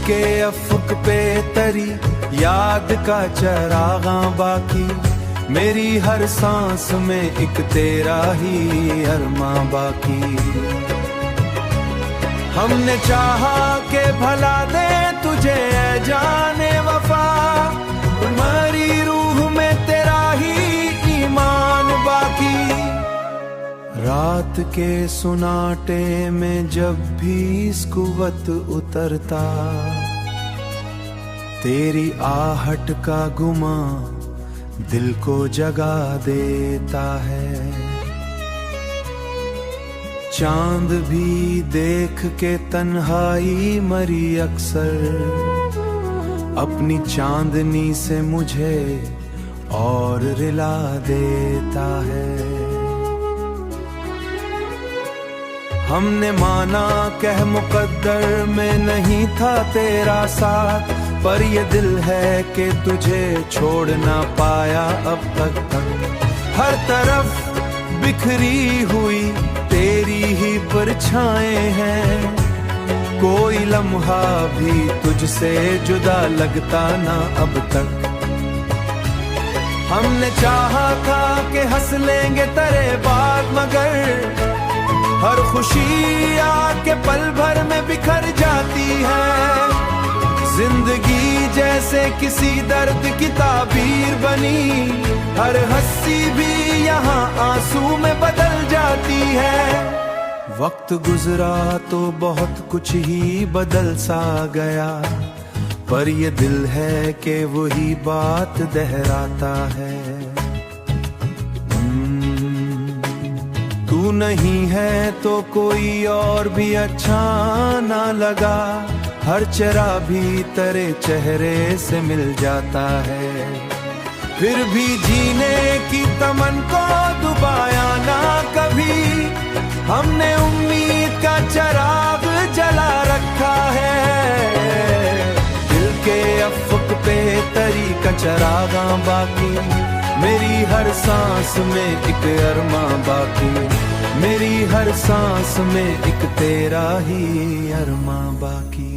के अफक पे तरी याद का चरागा बाकी, मेरी हर सांस में एक तेरा ही अरमा बाकी। हमने चाहा के भला दे तुझे ऐ जाने वफा, तुम्हारी रूह में तेरा ही ईमान बाकी। रात के सुनाटे में जब भी इस्कुवत उतरता, तेरी आहट का गुमा दिल को जगा देता है। चांद भी देख के तन्हाई मरी अक्सर, अपनी चांदनी से मुझे और रिला देता है। हमने माना कह मुकद्दर में नहीं था तेरा साथ, पर ये दिल है कि तुझे छोड़ ना पाया अब तक। हर तरफ बिखरी हुई तेरी ही परछाएं हैं, कोई लम्हा भी तुझसे जुदा लगता ना अब तक। हमने चाहा था कि हंस लेंगे तेरे बाद, मगर हर खुशी आके पल भर में बिखर जाती है। जिंदगी जैसे किसी दर्द की ताबीर बनी, हर हंसी भी यहाँ आंसू में बदल जाती है। वक्त गुजरा तो बहुत कुछ ही बदल सा गया, पर ये दिल है कि वही बात दोहराता है। तू नहीं है तो कोई और भी अच्छा ना लगा, हर चेहरा भी तेरे चेहरे से मिल जाता है। फिर भी जीने की तमन को दुबाया ना कभी, हमने उम्मीद का चिराग जला रखा है। दिल के अफक पे तरी का चिरागा बाकी, मेरी हर सांस में एक अरमा बाकी, मेरी हर सांस में एक तेरा ही अरमा बाकी।